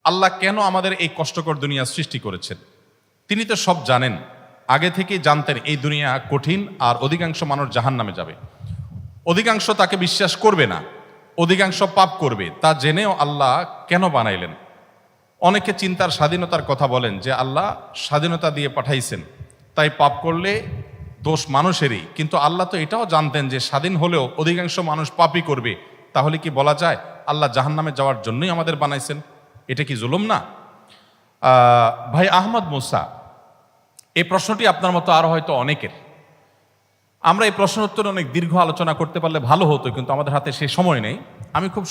আল্লাহ কেন আমাদের এই কষ্টকর দুনিয়া সৃষ্টি করেছেন? তিনি তো সব জানেন, আগে থেকেই জানতেন এই দুনিয়া কঠিন আর অধিকাংশ মানুষ জাহান্নামে যাবে, অধিকাংশ তাকে বিশ্বাস করবে না, অধিকাংশ পাপ করবে। তা জেনেও আল্লাহ কেন বানাইলেন? অনেকে চিন্তার স্বাধীনতার কথা বলেন যে আল্লাহ স্বাধীনতা দিয়ে পাঠাইছেন, তাই পাপ করলে দোষ মানুষেরই। কিন্তু আল্লাহ তো এটাও জানতেন যে স্বাধীন হলেও অধিকাংশ মানুষ পাপই করবে। তাহলে কি বলা যায় আল্লাহ জাহান্নামে যাওয়ার জন্যই আমাদের বানাইছেন? এটা কি জুলুম না? ভাই আহমদ মুসা, এই প্রশ্নটি আপনার মতো আরো হয়তো অনেকের। আমরা এই প্রশ্নের উত্তরে অনেক দীর্ঘ আলোচনা করতে পারলে ভালো হতো, কিন্তু আমাদের হাতে সে সময় নেই। আমি খুব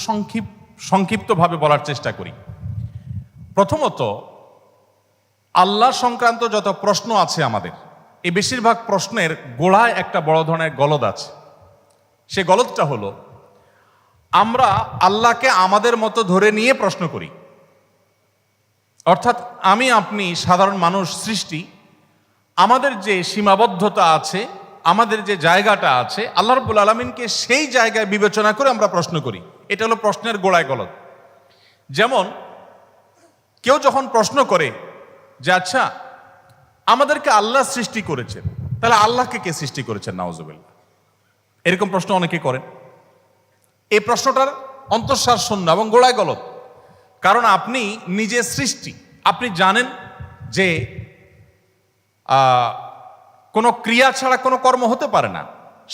সংক্ষিপ্তভাবে বলার চেষ্টা করি। প্রথমত, আল্লাহ সংক্রান্ত যত প্রশ্ন আছে আমাদের, এই বেশিরভাগ প্রশ্নের গোড়ায় একটা বড় ধরনের গলদ আছে। সে গলদটা হলো, আমরা আল্লাহকে আমাদের মতো ধরে নিয়ে প্রশ্ন করি। অর্থাৎ আমি আপনি সাধারণ মানুষ সৃষ্টি, আমাদের যে সীমাবদ্ধতা আছে, আমাদের যে জায়গাটা আছে, আল্লাহ রাব্বুল আলামিনকে সেই জায়গায় বিবেচনা করে আমরা প্রশ্ন করি। এটা হলো প্রশ্নের গোড়ায় গলদ। যেমন কেউ যখন প্রশ্ন করে যে আচ্ছা, আমাদেরকে আল্লাহ সৃষ্টি করেছেন, তাহলে আল্লাহকে কে সৃষ্টি করেছেন? নাউজুবিল্লাহ, এরকম প্রশ্ন অনেকে করেন। এই প্রশ্নটার অন্তঃসার শূন্য এবং গোড়ায় গলদ। কারণ আপনি নিজে সৃষ্টি, আপনি জানেন যে কোনো ক্রিয়া ছাড়া কোনো কর্ম হতে পারে না।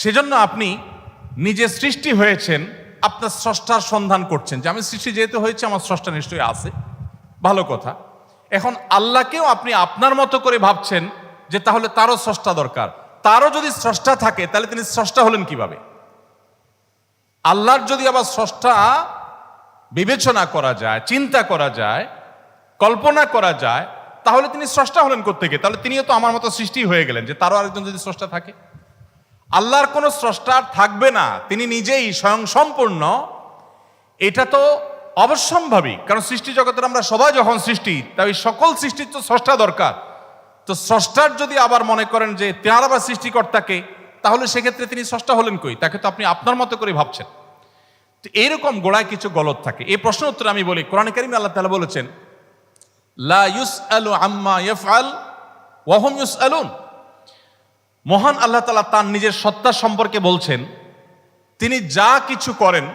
সেজন্য আপনি নিজে সৃষ্টি হয়েছেন, আপনার স্রষ্টার সন্ধান করছেন যে আমি সৃষ্টি যেহেতু হয়েছে, আমার স্রষ্টা নিশ্চয়ই আছে। ভালো কথা। এখন আল্লাহকেও আপনি আপনার মতো করে ভাবছেন যে তাহলে তারও স্রষ্টা দরকার। তারও যদি স্রষ্টা থাকে তাহলে তিনি স্রষ্টা হলেন কিভাবে? আল্লাহর যদি আবার স্রষ্টা বিবেচনা করা যায়, চিন্তা করা যায়, কল্পনা করা যায়, তাহলে তিনি স্রষ্টা হলেন কোত্থেকে? তাহলে তিনিও তো আমার মতো সৃষ্টি হয়ে গেলেন, যে তারও আরেকজন যদি স্রষ্টা থাকে। আল্লাহর কোনো স্রষ্টা থাকবে না, তিনি নিজেই স্বয়ং সম্পূর্ণ। এটা তো অবশ্যম্ভাবী, কারণ সৃষ্টি জগতের আমরা সবাই যখন সৃষ্টি, তাই সকল সৃষ্টির তো স্রষ্টা দরকার। তো স্রষ্টার যদি আবার মনে করেন যে তার আবার সৃষ্টিকর্তাকে, তাহলে সেক্ষেত্রে তিনি স্রষ্টা হলেন কই? তাকে তো আপনি আপনার মতো করে ভাবছেন। তো এইরকম গোড়ায় কিছু গলদ থাকে। এই প্রশ্ন উত্তরে আমি বলি, কোরআনে কারিমে আল্লাহ তাআলা বলেছেন, লা ইউসআলু আম্মা ইয়াফআল ওয়া হুম ইউসআলুন। মহান আল্লাহ তাআলা তার নিজের সত্তা সম্পর্কে বলছেন, তিনি যা কিছু করেন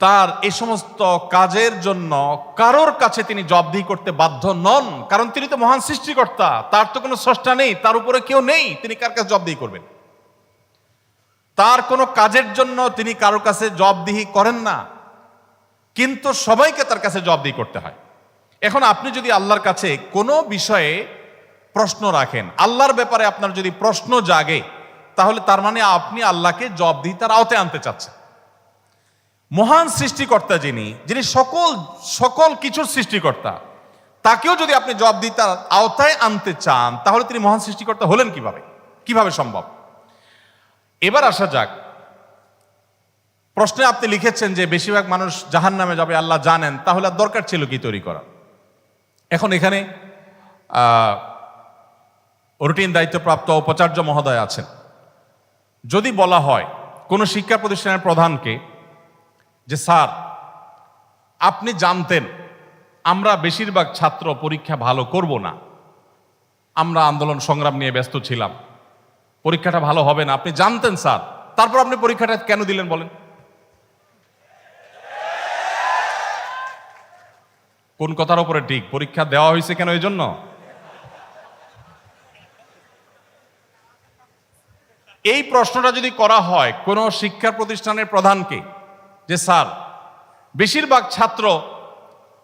তার এই সমস্ত কাজের জন্য কারোর কাছে তিনি জবাবদিহি করতে বাধ্য নন। কারণ তিনি তো মহান সৃষ্টিকর্তা, তার তো কোনো স্রষ্টা নেই, তার উপরে কেউ নেই, তিনি কার কাছে জবাবদিহি করবেন? তার কোনো কাজের জন্য তিনি কারোর কাছে জবাবদিহি করেন না, কিন্তু সবাইকে তার কাছে জবাবদিহি করতে হয়। এখন আপনি যদি আল্লাহর কাছে কোনো বিষয়ে প্রশ্ন রাখেন, আল্লাহর ব্যাপারে আপনার যদি প্রশ্ন জাগে, তাহলে তার মানে আপনি আল্লাহকে জবাবদিহিতার আওতায় আনতে চাচ্ছেন। মহান সৃষ্টিকর্তা যিনি সকল কিছুর সৃষ্টিকর্তা, তাকেও যদি আপনি জবাবদিহিতার আওতায় আনতে চান, তাহলে তিনি মহান সৃষ্টিকর্তা হলেন কিভাবে সম্ভব? এবার আসা যাক, প্রশ্নে আপনি লিখেছেন যে বেশিরভাগ মানুষ জাহান্নামে যাবে, আল্লাহ জানেন, তাহলে আর দরকার ছিল কি তৈরি করা? এখন এখানে রুটিন দায়িত্বপ্রাপ্ত উপাচার্য মহোদয় আছেন। যদি বলা হয় কোনো শিক্ষা প্রতিষ্ঠানের প্রধানকে যে স্যার, আপনি জানতেন আমরা বেশিরভাগ ছাত্র পরীক্ষা ভালো করব না, আমরা আন্দোলন সংগ্রাম নিয়ে ব্যস্ত ছিলাম, পরীক্ষাটা ভালো হবে না, আপনি জানতেন স্যার, তারপর আপনি পরীক্ষাটা কেন দিলেন বলেন? কোন কথার উপরে ঠিক? পরীক্ষা দেওয়া হয়েছে কেন? এই জন্য এই প্রশ্নটা যদি করা হয় কোনো শিক্ষা প্রতিষ্ঠানের প্রধানকে যে স্যার, বেশিরভাগ ছাত্র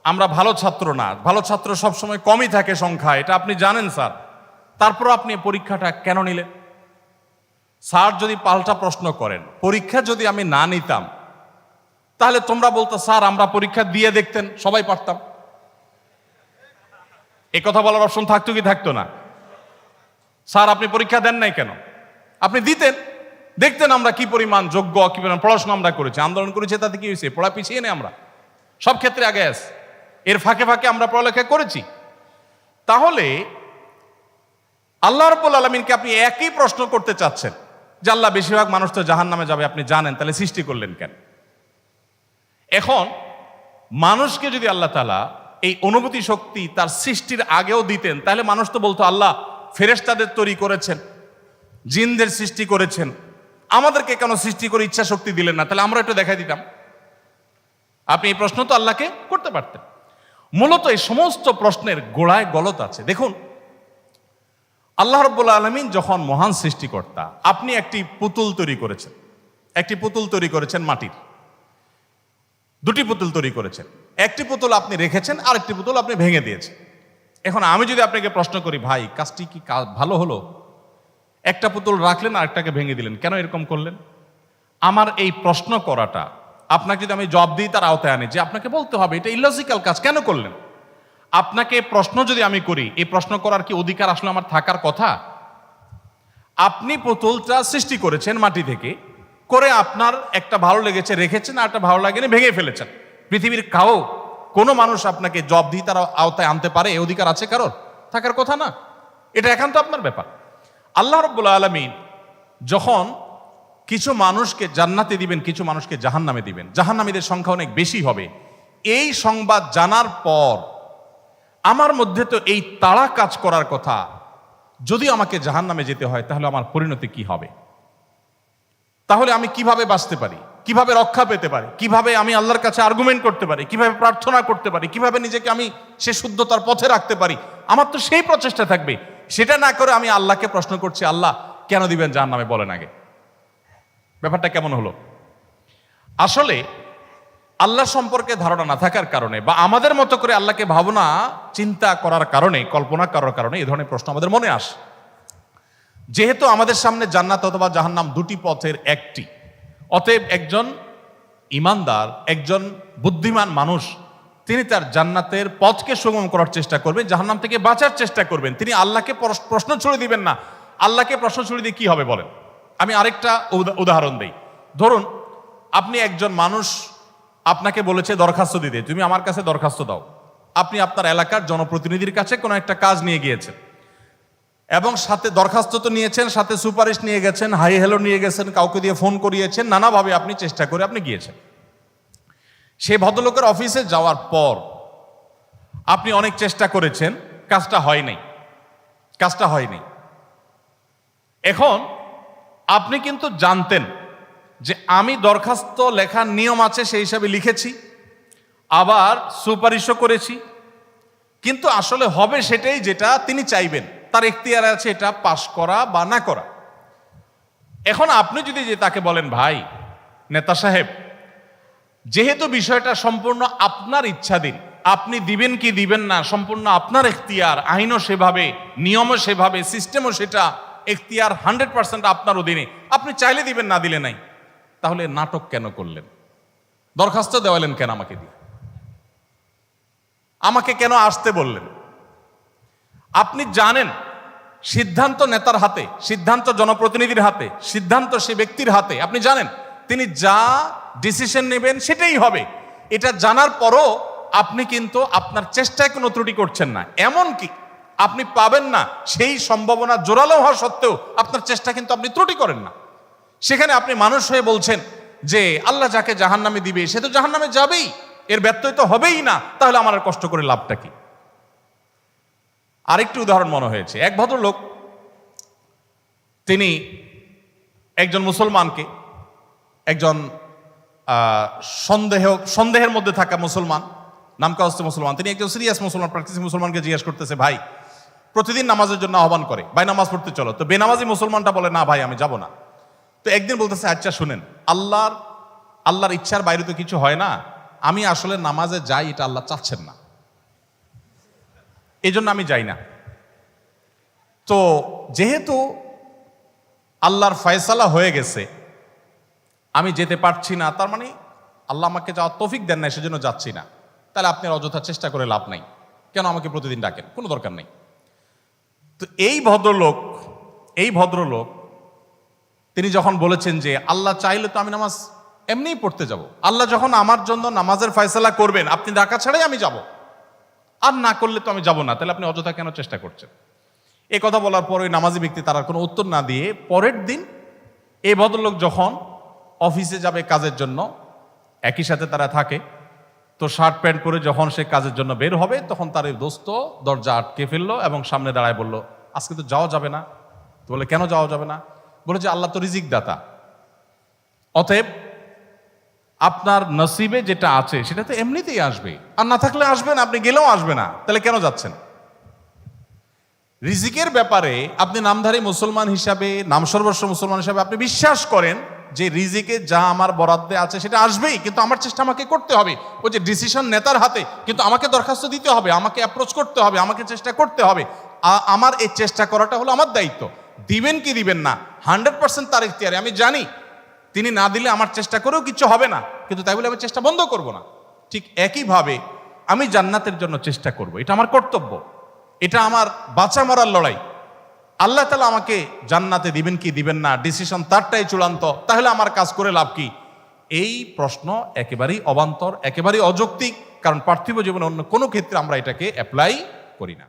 আমরা ভালো ছাত্র না, ভালো ছাত্র সবসময় কমই থাকে সংখ্যা, এটা আপনি জানেন স্যার, তারপর আপনি পরীক্ষাটা কেন নিলেন? স্যার যদি পাল্টা প্রশ্ন করেন, পরীক্ষা যদি আমি না নিতাম, তাহলে তোমরা বলতো স্যার আমরা পরীক্ষা দিয়ে দেখতেন, সবাই পারতাম। এ কথা বলার অপশন থাকতো কি থাকতো না? স্যার আপনি পরীক্ষা দেন নাই কেন? আপনি দিতেন, দেখতেন আমরা কি পরিমাণ যোগ্য, কি পরিমাণ পড়াশোনা আমরা করেছি, আন্দোলন করেছি, তাতে কি হয়েছে? পড়া পিছিয়ে নেই, আমরা সব ক্ষেত্রে আগে আছি, এর ফাঁকে ফাঁকে আমরা পড়ালেখা করেছি। তাহলে আল্লাহ রাব্বুল আলামিনকে আপনি একই প্রশ্ন করতে চাচ্ছেন যে আল্লাহ বেশিরভাগ মানুষ তো জাহান্নামে যাবে, আপনি জানেন, তাহলে সৃষ্টি করলেন কেন? এখন মানুষকে যদি আল্লাহ তাআলা এই অনুভূতি শক্তি তার সৃষ্টির আগেও দিতেন, তাহলে মানুষ তো বলতো আল্লাহ ফেরেশতাদের তৈরি করেছেন, জিনদের সৃষ্টি করেছেন, আমাদেরকে কেন সৃষ্টি করে ইচ্ছা শক্তি দিলেন না, তাহলে আমরা একটু দেখাই দিতাম। আপনি এই প্রশ্ন তো আল্লাহকে করতে পারতেন। মূলত এই সমস্ত প্রশ্নের গোড়ায় গলত আছে। দেখুন, আল্লাহ রাব্বুল আলামিন যখন মহান সৃষ্টিকর্তা, আপনি একটি পুতুল তৈরি করেছেন, একটি পুতুল তৈরি করেছেন মাটির, দুটি পুতুল তৈরি করেছেন, একটি পুতুল আপনি রেখেছেন, আর একটি পুতুল আপনি ভেঙে দিয়েছেন। এখন আমি যদি আপনাকে প্রশ্ন করি, ভাই কাজটি কি ভালো হলো? একটা পুতুল রাখলেন আর একটাকে ভেঙে দিলেন, কেন এরকম করলেন? আমার এই প্রশ্ন করাটা আপনাকে যদি আমি জবাব দিই তার আওতায় আনি, যে আপনাকে বলতে হবে এটা ইলজিক্যাল কাজ, কেন করলেন? আপনাকে প্রশ্ন যদি আমি করি, এই প্রশ্ন করার কি অধিকার আসলে আমার থাকার কথা? আপনি পুতুলটা সৃষ্টি করেছেন মাটি থেকে, করে আপনার একটা ভালো লেগেছে রেখেছেন, আর একটা ভালো লাগেনি ভেঙে ফেলেছেন। পৃথিবীর কোনো মানুষ আপনাকে জবাব দিয়ে তার আওতায় আনতে পারে? এই অধিকার আছে কারোর? থাকার কথা না। এটা একান্ত আপনার ব্যাপার। আল্লাহ রাব্বুল আলামিন যখন কিছু মানুষকে জান্নাতে দিবেন, কিছু মানুষকে জাহান্নামে দিবেন, জাহান্নামীদের সংখ্যা অনেক বেশি হবে, এই সংবাদ জানার পর আমার মধ্যে তো এই তাড়া কাজ করার কথা, যদি আমাকে জাহান্নামে যেতে হয় তাহলে আমার পরিণতি কি হবে? তাহলে আমি কিভাবে বাঁচতে পারি, কিভাবে রক্ষা পেতে পারি, কিভাবে আমি আল্লাহর কাছে আর্গুমেন্ট করতে পারি, কিভাবে প্রার্থনা করতে পারি, কিভাবে নিজেকে আমি সে শুদ্ধতার পথে রাখতে পারি? আমার তো সেই প্রচেষ্টা থাকবে। সেটা না করে আমি আল্লাহকে প্রশ্ন করছি, আল্লাহ কেন দিবেন জাহান্নামে, বলেন আগে। ব্যাপারটা কেমন হলো? আসলে আল্লাহ সম্পর্কে ধারণা না থাকার কারণে, বা আমাদের মতো করে আল্লাহকে ভাবনা চিন্তা করার কারণে, কল্পনা করার কারণে এই ধরনের প্রশ্ন আমাদের মনে আসে। যেহেতু আমাদের সামনে জান্নাত অথবা জাহান্নাম দুটি পথের একটি, অতএব একজন ইমানদার, একজন বুদ্ধিমান মানুষ, তিনি তার জান্নাতের পথকে সুগম করার চেষ্টা করবেন, জাহান্নাম থেকে বাঁচার চেষ্টা করবেন। তিনি আল্লাহকে প্রশ্ন ছুড়ে দিবেন না। আল্লাহকে প্রশ্ন ছুড়ে দিয়ে কি হবে বলেন? আমি আরেকটা উদাহরণ দেই। ধরুন আপনি একজন মানুষ, আপনাকে বলেছে দরখাস্ত দিতে, তুমি আমার কাছে দরখাস্ত দাও। আপনি আপনার এলাকার জনপ্রতিনিধির কাছে কোনো একটা কাজ নিয়ে গিয়েছেন, এবং সাথে দরখাস্ত তো নিয়েছেন, সাথে সুপারিশ নিয়ে গেছেন, হাই হ্যালো নিয়ে গেছেন, কাউকে দিয়ে ফোন করিয়েছেন, নানাভাবে আপনি চেষ্টা করে আপনি গিয়েছেন। সেই ভদ্রলোকের অফিসে যাওয়ার পর আপনি অনেক চেষ্টা করেছেন, কাজটা হয়নি। এখন আপনি কিন্তু জানতেন যে আমি দরখাস্ত লেখার নিয়ম আছে সেই হিসাবে লিখেছি, আবার সুপারিশও করেছি, কিন্তু আসলে হবে সেটাই যেটা তিনি চাইবেন, তার এখতিয়ারে আছে এটা পাশ করা বা না করা। এখন আপনি যদি যে তাকে বলেন, ভাই নেতা সাহেব, যেহেতু বিষয়টা সম্পূর্ণ আপনার ইচ্ছাধীন, আপনি দিবেন কি দিবেন না সম্পূর্ণ আপনার এখতিয়ার, আইনও সেভাবে, নিয়মও সেভাবে, সিস্টেমও সেটা, এখতিয়ার 100% আপনার অধীনে, আপনি চাইলে দিবেন, না দিলে নাই, তাহলে নাটক কেন করলেন? দরখাস্ত দেওয়ালেন কেন আমাকে দিয়ে? আমাকে কেন আসতে বললেন? আপনি জানেন সিদ্ধান্ত নেতার হাতে, সিদ্ধান্ত জনপ্রতিনিধির হাতে, সিদ্ধান্ত সে ব্যক্তির হাতে। আপনি জানেন তিনি যা ডিসিশন নেবেন সেটাই হবে। এটা জানার পরও আপনি কিন্তু আপনার চেষ্টায় কোনো ত্রুটি করছেন না, এমনকি আপনি পাবেন না সেই সম্ভাবনা জোরালো হওয়া সত্ত্বেও আপনার চেষ্টা কিন্তু আপনি ত্রুটি করেন না। সেখানে আপনি মানুষ হয়ে বলছেন যে আল্লাহ যাকে জাহান্নামে দিবে সে তো জাহান্নামে যাবেই, এর ব্যত্যয় তো হবেই না, তাহলে আমার আর কষ্ট করে লাভটা কি? আরেকটি উদাহরণ মনে হয়েছে। এক ভদ্রলোক, তিনি একজন মুসলমানকে, একজন সন্দেহের মধ্যে থাকা মুসলমান, নামকাওয়াস্তে মুসলমান, তিনি একজন সিরিয়াস মুসলমান, প্র্যাকটিসিং মুসলমানকে জিজ্ঞেস করতেছে, ভাই প্রতিদিন নামাজের জন্য আহ্বান করে, ভাই নামাজ পড়তে চলো। তো বেনামাজি মুসলমানটা বলে, না ভাই আমি যাব না। তো একদিন বলতেছে, আচ্ছা শুনেন, আল্লাহর ইচ্ছার বাইরে তো কিছু হয় না, আমি আসলে নামাজে যাই এটা আল্লাহ চাচ্ছেন না, এই জন্য আমি যাই না। তো যেহেতু আল্লাহর ফয়সালা হয়ে গেছে, আমি যেতে পারছি না, তার মানে আল্লাহ আমাকে যাওয়ার তৌফিক দেন না, সেজন্য যাচ্ছি না। তাহলে আপনার অযথা চেষ্টা করে লাভ নাই, কেন আমাকে প্রতিদিন ডাকেন, কোনো দরকার নেই। তো এই ভদ্রলোক তিনি যখন বলেছেন যে আল্লাহ চাইলে তো আমি নামাজ এমনিই পড়তে যাব, আল্লাহ যখন আমার জন্য নামাজের ফয়সালা করবেন, আপনি ডাকা ছাড়াই আমি যাব, আর না করলে তো আমি যাব না, তাহলে আপনি অযথা কেন চেষ্টা করছেন? এই কথা বলার পর ওই নামাজি ব্যক্তি তার কোনো উত্তর না দিয়ে পরের দিন এই ভদ্রলোক যখন অফিসে যাবে কাজের জন্য, একই সাথে তারা থাকে, তো শার্ট প্যান্ট পরে যখন সে কাজের জন্য বের হবে, তখন তার এই দোস্ত দরজা আটকে ফেললো এবং সামনে দাঁড়ায় বলল, আজকে তো যাওয়া যাবে না। তো বলে, কেন যাওয়া যাবে না? বলে যে আল্লাহ তো রিজিক দাতা, অতএব আপনার নসিবে যেটা আছে সেটা তো এমনিতেই আসবে, আর না থাকলে আসবে না, আপনি গেলেও আসবে না, তাহলে কেন যাচ্ছেন? রিজিকের ব্যাপারে আপনি নামধারী মুসলমান হিসাবে, নাম সর্বস্ব মুসলমান হিসাবে আপনি বিশ্বাস করেন যে রিজিকে যা আমার বরাদ্দে আছে সেটা আসবেই, কিন্তু আমার চেষ্টা আমাকে করতে হবে। ওই যে ডিসিশন নেতার হাতে, কিন্তু আমাকে দরখাস্ত দিতে হবে, আমাকে অ্যাপ্রোচ করতে হবে, আমাকে চেষ্টা করতে হবে। আমার এই চেষ্টা করাটা হলো আমার দায়িত্ব। দিবেন কি দিবেন না 100% তার ইখতিয়ারে, আমি জানি তিনি না দিলে আমার চেষ্টা করেও কিছু হবে না, কিন্তু তাই বলে আমি চেষ্টা বন্ধ করব না। ঠিক একইভাবে আমি জান্নাতের জন্য চেষ্টা করব, এটা আমার কর্তব্য, এটা আমার বাঁচা মরার লড়াই। আল্লাহ তাআলা আমাকে জান্নাতে দিবেন কি দিবেন না ডিসিশন তারটাই চূড়ান্ত, তাহলে আমার কাজ করে লাভ কি? এই প্রশ্ন একেবারেই অবান্তর, একেবারেই অযৌক্তিক, কারণ পার্থিব জীবনে অন্য কোনো ক্ষেত্রে আমরা এটাকে অ্যাপ্লাই করি না।